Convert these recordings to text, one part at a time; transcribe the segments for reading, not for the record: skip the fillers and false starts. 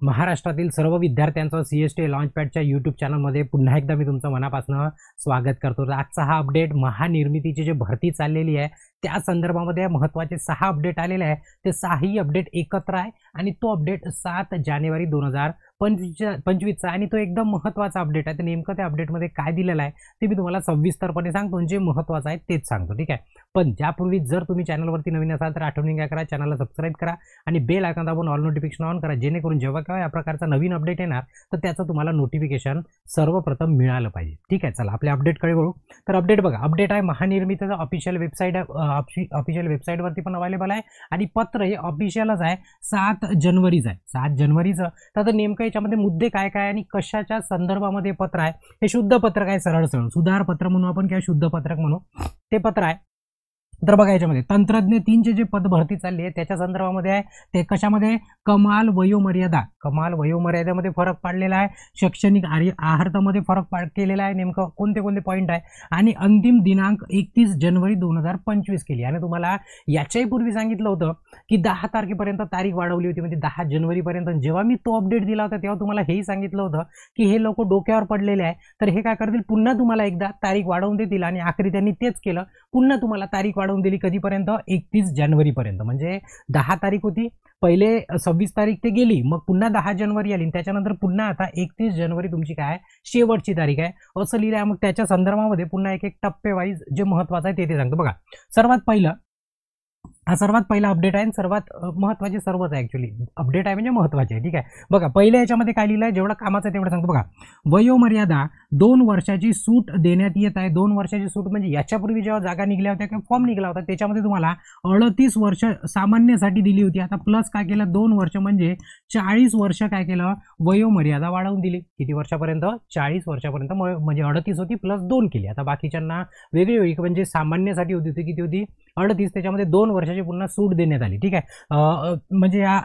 महाराष्ट्रातील सर्व विद्यार्थ्यांचं सीएसटी लॉन्चपॅडच्या यूट्यूब चॅनलमध्ये पुन्हा एकदा मी तुमचं मनापासून स्वागत करतो। तर आजचा हा अपडेट महानिर्मितीची जी भरती चाललेली आहे त्या संदर्भामध्ये महत्त्वाचे 6 अपडेट आलेले आहे। ते 6ही अपडेट एकत्र आहे आणि तो अपडेट 7 जानेवारी 2025 आणि तो एकदम महत्त्वाचा अपडेट आहे। तर नेमकं त्या अपडेटमध्ये काय दिलेलं आहे ते मी तुम्हाला सविस्तरपणे सांगतो, जे महत्त्वाचं आहे तेच सांगतो, ठीक आहे। पण त्यापूर्वी जर तुम्ही चॅनलवरती नवीन असाल तर आठवणी काय करा, चॅनलला सबस्क्राइब करा आणि बेल आयकॉन दाबून ऑल नोटिफिकेशन ऑन करा, जेणेकरून जेव्हा केव्हा या प्रकारचा नवीन अपडेट येणार तर त्याचं तुम्हाला नोटिफिकेशन सर्वप्रथम मिळालं पाहिजे, ठीक आहे। चला आपल्या अपडेटकडे वळू। तर अपडेट बघा, अपडेट आहे महानिर्मितीचं ऑफिशियल वेबसाईट ऑफिशियल वेबसाईटवरती पण अवेलेबल आहे आणि पत्र हे ऑफिशियलच आहे, 7 जानेवारीचं आहे, 7 जानेवारीचं। तर नेमकं याच्यामध्ये मुद्दे काय काय आणि कशाच्या संदर्भामध्ये पत्र आहे, हे शुद्ध पत्रक आहे, सरळ सरळ सुधार पत्र म्हणू आपण किंवा शुद्ध पत्रक म्हणू, ते पत्र आहे। तर बघा याच्यामध्ये तंत्रज्ञ 3चे जे पद भरती चालली आहे त्याच्या संदर्भामध्ये आहे। ते कशामध्ये, कमाल वयोमर्यादेमध्ये फरक पाडलेला आहे, शैक्षणिक आहारतामध्ये फरक केलेला आहे, नेमकं कोणते कोणते पॉईंट आहे, आणि अंतिम दिनांक 31 जानेवारी 2025 केली। आणि तुम्हाला याच्याही पूर्वी सांगितलं होतं की 10 तारखेपर्यंत तारीख वाढवली होती, म्हणजे 10 जानेवारीपर्यंत। जेव्हा मी तो अपडेट दिला होता तेव्हा तुम्हाला हेही सांगितलं होतं की हे लोक डोक्यावर पडलेले आहे, तर हे काय करतील, पुन्हा तुम्हाला एकदा तारीख वाढवून देतील। आणि आखरी त्यांनी तेच केलं, पुन्हा तुम्हाला तारीख वाढवून दिली, कधीपर्यंत, 31 जानेवारीपर्यंत। म्हणजे 10 तारीख होती, पहिले 26 तारीख ते गेली, मग पुन्हा 10 जानेवारी आली, त्याच्यानंतर पुन्हा आता 31 जानेवारी तुमची काय शेवटची तारीख आहे असं लिहिलं आहे। मग त्याच्या संदर्भामध्ये पुन्हा एक टप्पे वाईज जे महत्त्वाचं आहे ते सांगतो। बघा सर्वात पहिलं, हा सर्वात पहिला अपडेट आहे, सर्वात महत्त्वाचे सर्वच आहे, ऍक्च्युअली अपडेट आहे म्हणजे महत्त्वाचे आहे, ठीक आहे। बघा पहिल्या याच्यामध्ये काय लिहिलं आहे, जेवढं कामाचं आहे तेवढं सांगतो। बघा वयोमर्यादा 2 वर्षाची सूट देण्यात येत आहे। 2 वर्षाची सूट म्हणजे याच्यापूर्वी जेव्हा जागा निघल्या होत्या किंवा फॉर्म निघला होता त्याच्यामध्ये तुम्हाला 38 वर्ष सामान्यसाठी दिली होती, आता प्लस काय केलं, 2 वर्ष म्हणजे 40 वर्ष काय केलं, वयोमर्यादा वाढवून दिली। किती वर्षापर्यंत, 40 वर्षापर्यंत, म्हणजे 38 होती प्लस 2 केली। आता बाकीच्यांना वेगळी वेगळी, म्हणजे सामान्यसाठी होती किती होती, 38, त्याच्यामध्ये 2 वर्षाची पुन्हा सूट देण्यात आली, ठीक आहे। म्हणजे या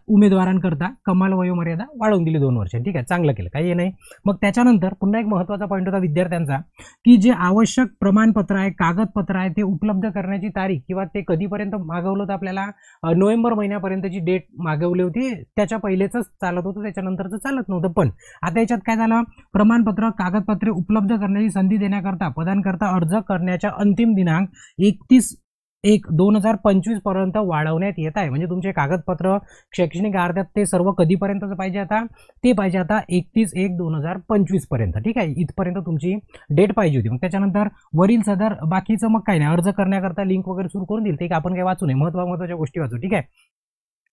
उमेदवारांकरता कमाल वयोमर्यादा वाढवून दिली 2 वर्ष, ठीक आहे, चांगलं केलं, काही नाही। मग त्याच्यानंतर पुन्हा एक महत्त्वाचा पॉईंट होता विद्यार्थ्यांचा की जे आवश्यक प्रमाणपत्र आहे, कागदपत्र आहे, ते उपलब्ध करण्याची तारीख किंवा ते कधीपर्यंत मागवलं होतं, आपल्याला नोव्हेंबर महिन्यापर्यंतची डेट मागवली होती, त्याच्या पहिलेच चालत होतं, त्याच्यानंतरचं चालत नव्हतं। पण आता याच्यात काय झालं, प्रमाणपत्र कागदपत्रे उपलब्ध करण्याची संधी देण्याकरता पदांकरता अर्ज करण्याच्या अंतिम दिनांक 31/1/2025 पर्यंत वाढवण्यात येत आहे। म्हणजे तुमचे कागदपत्र, शैक्षणिक अर्ध्यात ते सर्व कधीपर्यंतच पाहिजे, आता ते पाहिजे आता 31/1/2025 पर्यंत, ठीक आहे, इथपर्यंत तुमची डेट पाहिजे होती। मग त्याच्यानंतर वरील सदर बाकीचं मग काय नाही, अर्ज करण्याकरता लिंक वगैरे सुरू करून दिली, ते आपण काही वाचू नये, महत्त्वाच्या गोष्टी वाचू, ठीक आहे,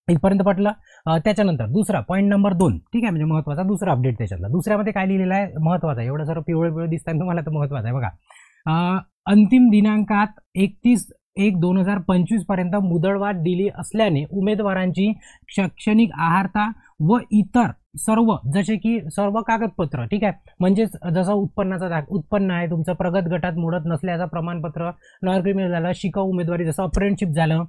इथपर्यंत पटलं। त्याच्यानंतर दुसरा पॉईंट नंबर 2, ठीक आहे, म्हणजे महत्त्वाचा दुसरा अपडेट त्याच्यातला, दुसऱ्यामध्ये काय लिहिलेलं आहे, महत्त्वाचं आहे, एवढं सर्व पिवळे दिसतात तुम्हाला तर महत्त्वाचं आहे। बघा अंतिम दिनांकात 31/1/2025 पर्यंत मुदतवाढ दिली असल्याने उमेदवारांची शैक्षणिक आहारता व इतर सर्व, जसे की सर्व कागदपत्र, ठीक आहे, म्हणजे जसं उत्पन्न आहे तुमचं, प्रगत गटात मोडत नसल्याचं प्रमाणपत्र, नॉन क्रिमिनल झालं, शिकाऊ उमेदवारी जसं अप्रेंटिसशिप झालं,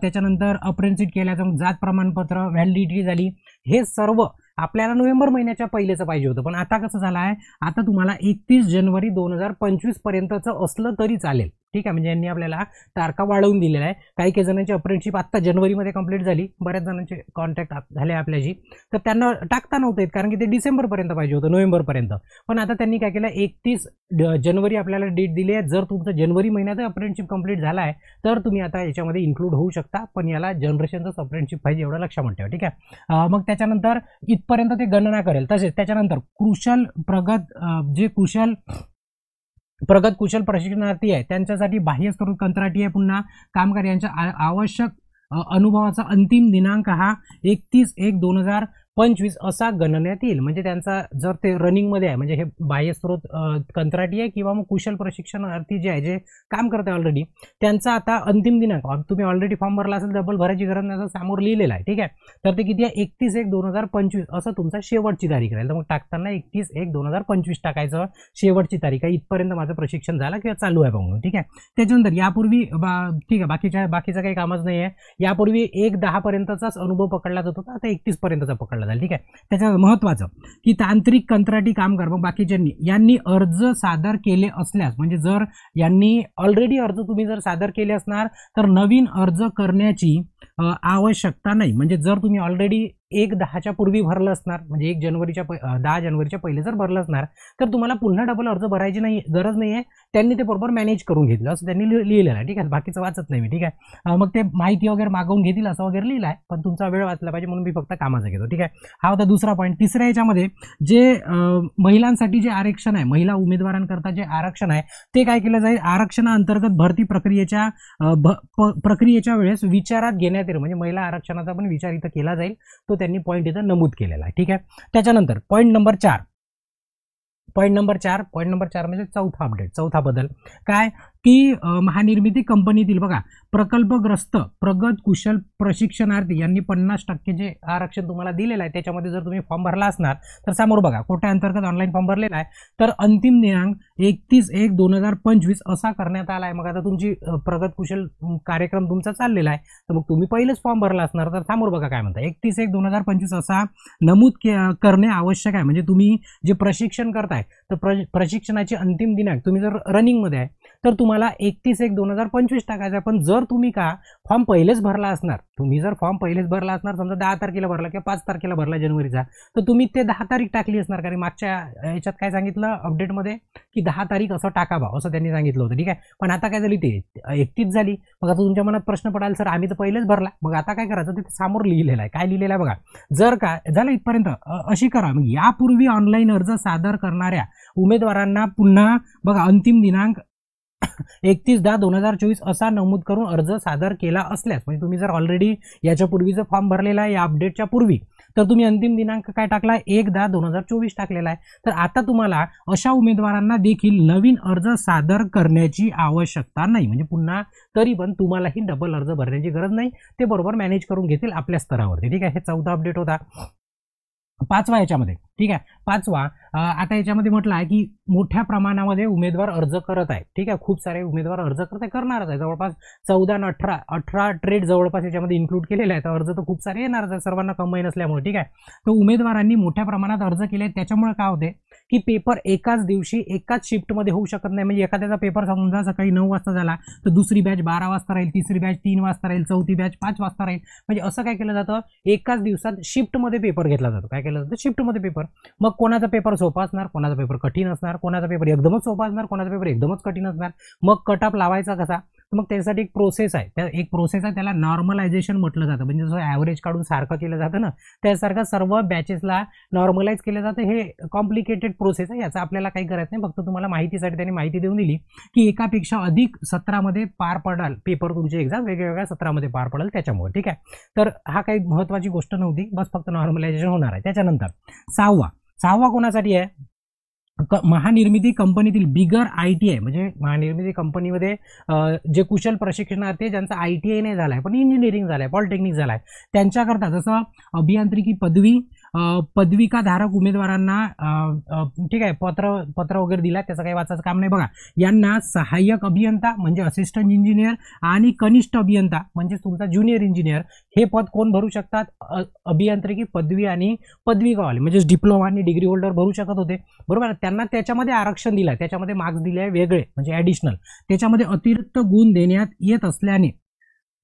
त्याच्यानंतर अप्रेंटिसशिप केल्याचं जात प्रमाणपत्र, व्हॅलिडिटी झाली, हे सर्व आपल्याला नोव्हेंबर महिन्याच्या पहिलेचं पाहिजे होतं। पण आता कसं झालं आहे, आता तुम्हाला 31 जानेवारी 2025 पर्यंतचं असलं तरी चालेल, ठीक आहे, म्हणजे यांनी आपल्याला तारखा वाढवून दिलेल्या आहे। काही जणांची अप्रेंटिसशिप आता जानेवारीमध्ये कंप्लीट झाली, बऱ्याच जणांचे कॉन्टॅक्ट झाले आपल्याशी, तर त्यांना टाकता नव्हते कारण की ते डिसेंबरपर्यंत पाहिजे होतं, नोव्हेंबरपर्यंत। पण आता त्यांनी काय केलं, 31 जानेवारी आपल्याला डेट दिली आहे। जर तुमचं जानेवारी महिन्यात अप्रेंटिसशिप कंप्लीट झाला आहे तर तुम्ही आता याच्यामध्ये इन्क्लूड होऊ शकता, पण याला जनरेशनचंच अप्रेंटिसशिप पाहिजे, एवढं लक्षात ठेवा, ठीक आहे। मग त्याच्यानंतर इथपर्यंत ते गणना करेल। तसेच त्याच्यानंतर प्रगत कुशल प्रशिक्षणार्थी आहे त्यांच्यासाठी बाह्य स्त्रोत कंत्राटी आहे, पुन्हा कामगार यांच्या आवश्यक अनुभवाचा अंतिम दिनांक हा 31/1/2025 असा गणण्यात येईल। म्हणजे त्यांचा जर ते रनिंगमध्ये आहे, म्हणजे हे बाह्य स्त्रोत कंत्राटी आहे किंवा मग कुशल प्रशिक्षणार्थी जे आहे, जे काम करते ऑलरेडी, त्यांचा आता अंतिम दिनांक, तुम्ही ऑलरेडी फॉर्म भरला असेल, डबल भरायची गरज नाही, समोर लिहिलेलं आहे, ठीक आहे। तर ते किती आहे, 31/1/2025 असं तुमचा शेवटची तारीख राहील। तर मग टाकताना 31/1/2025 टाकायचं, शेवटची तारीख आहे, इथपर्यंत माझं प्रशिक्षण झालं किंवा चालू आहे म्हणून, ठीक आहे। त्याच्यानंतर यापूर्वी ठीक आहे, बाकीचं काही कामच नाही आहे, यापूर्वी 1/10 पर्यंतचाच अनुभव पकडला जात होता, आता 31 पर्यंतचा पकडला जाईल, ठीक आहे। त्याच्यात महत्त्वाचं की तांत्रिक कंत्राटी कामगार मग बाकीच्यांनी यांनी अर्ज सादर केले असल्यास, म्हणजे जर यांनी ऑलरेडी अर्ज तुम्ही जर सादर केले असणार तर नवीन अर्ज करण्याची आवश्यकता नाही। म्हणजे जर तुम्ही ऑलरेडी 1/10च्या पूर्वी भरलं असणार, म्हणजे 10 जानेवारीच्या पहिले जर भरलं असणार तर तुम्हाला पुन्हा डबल अर्ज भरायची गरज नाही आहे. त्यांनी ते बरोबर मॅनेज करून घेतलं असं त्यांनी लिहिलेलं आहे. ठीक आहे, बाकीचं वाचत नाही मी. ठीक आहे, मग ते माहिती वगैरे मागवून घेतील असं वगैरे लिहिलं आहे, पण तुमचा वेळ वाचला पाहिजे म्हणून मी फक्त कामाचा घेतो. ठीक आहे, हा होता दुसरा पॉईंट. तिसऱ्या याच्यामध्ये जे महिलांसाठी जे आरक्षण आहे, महिला उमेदवारांकरता जे आरक्षण आहे ते काय केलं जाईल, आरक्षणाअंतर्गत भरती प्रक्रियेच्या वेळेस विचारात घेण्यात येईल, म्हणजे महिला आरक्षणाचा पण विचार इथं केला जाईल, तो त्यांनी पॉईंट इथं नमूद केलेला आहे. ठीक आहे, त्याच्यानंतर पॉईंट नंबर 4 म्हणजे चौथा अपडेट, चौथा बदल काय की महानिर्मिती कंपनीतील बघा प्रकल्पग्रस्त प्रगत कुशल प्रशिक्षणार्थी यांनी 50% जे आरक्षण तुम्हाला दिलेलं आहे त्याच्यामध्ये जर तुम्ही फॉर्म भरला असणार तर समोर बघा कोट्याअंतर्गत ऑनलाईन फॉर्म भरलेला आहे, तर अंतिम दिनांक 31/1/2025 असा करण्यात आला आहे. मग आता तुमची प्रगत कुशल कार्यक्रम तुमचा चाललेला आहे, तर मग तुम्ही पहिलेच फॉर्म भरला असणार, तर समोर बघा काय म्हणता 31/1/2025 असा नमूद करणे आवश्यक आहे. म्हणजे तुम्ही जे प्रशिक्षण करताय तर प्रशिक्षणाची अंतिम दिनांक तुम्ही जर रनिंगमध्ये आहे तर तुम्हाला 31/1/2025 टाकायचं आहे. पण जर तुम्ही का फॉर्म पहिलेच भरला असणार, समजा 10 तारखेला भरला किंवा 5 तारखेला भरला जानेवारीचा, तर तुम्ही ते 10 तारीख टाकली असणार, कारण मागच्या याच्यात काय सांगितलं अपडेटमध्ये की 10 तारीख असं टाकावा असं त्यांनी सांगितलं होतं. ठीक आहे, पण आता काय झाली ते 31 झाली. मग आता तुमच्या मनात प्रश्न पडाल सर आम्ही तर पहिलेच भरला, मग आता काय करायचं, ते समोर लिहिलेलं आहे. काय लिहिलेलं आहे बघा, जर का झालं इथपर्यंत अशी करा, मग यापूर्वी ऑनलाईन अर्ज सादर करणाऱ्या उमेदवारांना पुन्हा बघा अंतिम दिनांक 31/10/2024 असा नमूद करून अर्ज सादर केला असल्यास, म्हणजे तुम्ही जर ऑलरेडी याच्या पूर्वीचा फॉर्म भरलेला आहे या अपडेटच्या पूर्वी, तर तुम्ही अंतिम दिनांक काय टाकला 1/10/2024 टाकलेला आहे. तर आता तुम्हाला अशा उमेदवारांना देखील नवीन अर्ज सादर करण्याची आवश्यकता नाही, म्हणजे पुन्हा तरी पण तुम्हालाही डबल अर्ज भरण्याची गरज नाही, ते बरोबर मॅनेज करून घेतील आपल्या स्तरावरती. ठीक आहे, हे चौथा अपडेट होता. 5वा याच्यामध्ये, ठीक आहे, 5वा आता याच्यामध्ये म्हटलं आहे की मोठ्या प्रमाणामध्ये उमेदवार अर्ज करत आहे. ठीक आहे, खूप सारे उमेदवार अर्ज करणारच आहे, जवळपास 14 आणि 18 ट्रेड जवळपास याच्यामध्ये इन्क्लूड केलेले आहेत. अर्ज तर खूप सारे येणारच आहे, सर्वांना कमाई नसल्यामुळे. ठीक आहे, तर उमेदवारांनी मोठ्या प्रमाणात अर्ज केले, त्याच्यामुळे काय होते की पेपर एकाच दिवशी एकाच शिफ्टमध्ये होऊ शकत नाही. म्हणजे एखाद्याचा पेपर समजा सकाळी 9 वाजता झाला तर दुसरी बॅच 12 वाजता राहील, तिसरी बॅच 3 वाजता राहील, चौथी बॅच 5 वाजता राहील. म्हणजे असं काय केलं जातं, एकाच दिवसात शिफ्टमध्ये पेपर घेतला जातो. काय केलं जातं, शिफ्टमध्ये पेपर. मग कोणाचा पेपर सोपा असणार, कोणाचा पेपर कठीण असणार, कोणाचा पेपर एकदमच सोपा असणार, कोणाचा पेपर एकदमच कठीण असणार. मग कट ऑफ लावायचा कसा, मग त्यासाठी एक प्रोसेस आहे, त्याला नॉर्मलायझेशन म्हटलं जातं. म्हणजे जसं ॲव्हरेज काढून सारखं केलं जातं ना, त्यासारखं सर्व बॅचेसला नॉर्मलाइज केलं जातं. हे कॉम्प्लिकेटेड प्रोसेस आहे, याचं आपल्याला काही करायचं नाही, फक्त तुम्हाला माहितीसाठी त्यांनी माहिती देऊन दिली की एकापेक्षा अधिक सत्रामध्ये पार पडाल पेपर, तुमची एक्झाम वेगवेगळ्या सत्रामध्ये पार पडेल त्याच्यामुळे. ठीक आहे, तर हा काही महत्त्वाची गोष्ट नव्हती, बस फक्त नॉर्मलायझेशन होणार आहे. त्याच्यानंतर सहावा कोणासाठी आहे, महानिर्मिती कंपनीतील बिगर ITI, म्हणजे महानिर्मिती कंपनीमध्ये जे कुशल प्रशिक्षणार्थी ज्यांचा ITI नाही झाला आहे पण इंजिनिअरिंग झालं आहे, पॉलिटेक्निक झाला आहे, त्यांच्याकरता जसं अभियांत्रिकी पदविकाधारक उमेदवारांना ठीक आहे पत्र वगैरे दिला, त्याचं काही वाचायचं काम नाही. बघा, यांना सहाय्यक अभियंता म्हणजे असिस्टंट इंजिनियर आणि कनिष्ठ अभियंता म्हणजे तुमचा ज्युनियर इंजिनियर हे पद कोण भरू शकतात, अभियांत्रिकी पदवी आणि पदविकावाले म्हणजे डिप्लोमा आणि डिग्री होल्डर भरू शकत होते, बरोबर. त्यांना त्याच्यामध्ये आरक्षण दिलं, त्याच्यामध्ये मार्क्स दिले आहे वेगळे म्हणजे ॲडिशनल, त्याच्यामध्ये अतिरिक्त गुण देण्यात येत असल्याने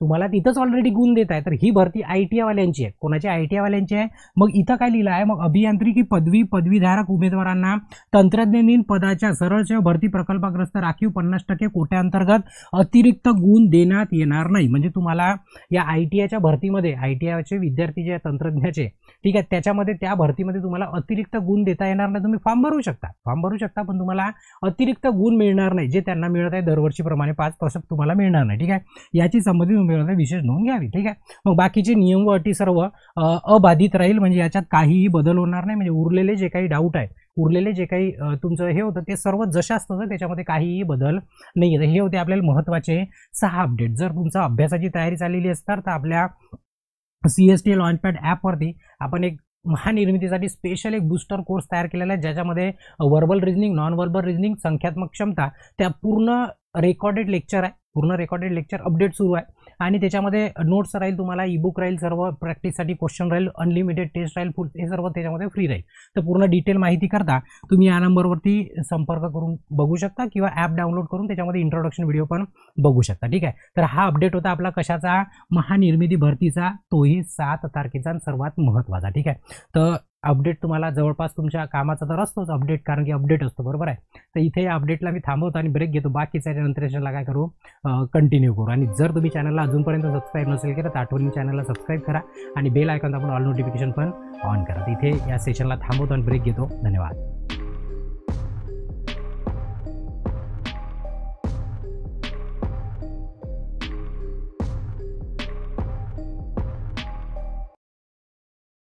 तुम्हाला तिथंच ऑलरेडी गुण देत आहे. तर ही भरती ITI वाल्यांची आहे. कोणाची ITI वाल्यांची आहे. मग इथं काय लिहिलं आहे, मग अभियांत्रिकी पदवीधारक उमेदवारांना तंत्रज्ञान पदाच्या सरळ सेवा भरती प्रकल्पग्रस्त राखीव 50% कोट्याअंतर्गत अतिरिक्त गुण देण्यात येणार नाही. म्हणजे तुम्हाला या ITIच्या भरतीमध्ये ITIचे विद्यार्थी जे तंत्रज्ञाचे, ठीक आहे, त्याच्यामध्ये त्या भरतीमध्ये तुम्हाला अतिरिक्त गुण देता येणार नाही. तुम्ही फॉर्म भरू शकता पण तुम्हाला अतिरिक्त गुण मिळणार नाही, जे त्यांना मिळत आहे दरवर्षीप्रमाणे 5% तुम्हाला मिळणार नाही. ठीक आहे, याची संबंधित विशेष नोंद घ्यावी. ठीक आहे, मग बाकीचे नियम व अटी सर्व अबाधित राहील, म्हणजे याच्यात काहीही बदल होणार नाही. म्हणजे उरलेले जे काही डाऊट आहे, उरलेले जे काही तुमचं हे होतं ते सर्व जशाच तसं, त्याच्यामध्ये काहीही बदल नाही आहे. हे होते आपल्याला महत्त्वाचे 6 अपडेट. जर तुमचा अभ्यासाची तयारी चाललेली असणार तर आपल्या CST लॉन्चपॅड ॲपवरती आपण एक महानिर्मितीसाठी स्पेशल एक बूस्टर कोर्स तयार केलेला आहे, ज्याच्यामध्ये verbal reasoning, non verbal reasoning, संख्यात्मक क्षमता, त्या पूर्ण रेकॉर्डेड लेक्चर आहे, पूर्ण रेकॉर्डेड लेक्चर अपडेट सुरू आहे. आणि त्याच्यामध्ये नोट्स राहील, तुम्हाला ईबुक राहील, सर्व प्रॅक्टिससाठी क्वेश्चन राहील, अनलिमिटेड टेस्ट राहील, फुल हे सर्व त्याच्यामध्ये फ्री राहील. तर पूर्ण डिटेल माहिती करता तुम्ही या नंबरवरती संपर्क करून बघू शकता किंवा ॲप डाउनलोड करून त्याच्यामध्ये इंट्रोडक्शन व्हिडिओ पण बघू शकता. ठीक आहे, तर हा अपडेट होता आपला कशाचा, महानिर्मिती भरतीचा, तोही 7 तारखेचा सर्वात महत्त्वाचा. ठीक आहे, तर अपडेट तुम्हाला जवळपास तुमच्या कामाचा तर असतोच अपडेट, कारण की अपडेट असतो, बरोबर आहे. तर इथे या अपडेटला मी थांबवतो आणि ब्रेक घेतो. बाकीच्या नंतर सेशनला काय करू, कंटिन्यू करू. आणि जर तुम्ही चॅनलला अजूनपर्यंत सबस्क्राईब नसेल केलं तर आठवणीने चॅनलला सबस्क्राईब करा आणि बेल आयकॉन दाबून ऑल नोटिफिकेशन पण ऑन करा. इथे या सेशनला थांबवतो आणि ब्रेक घेतो. धन्यवाद.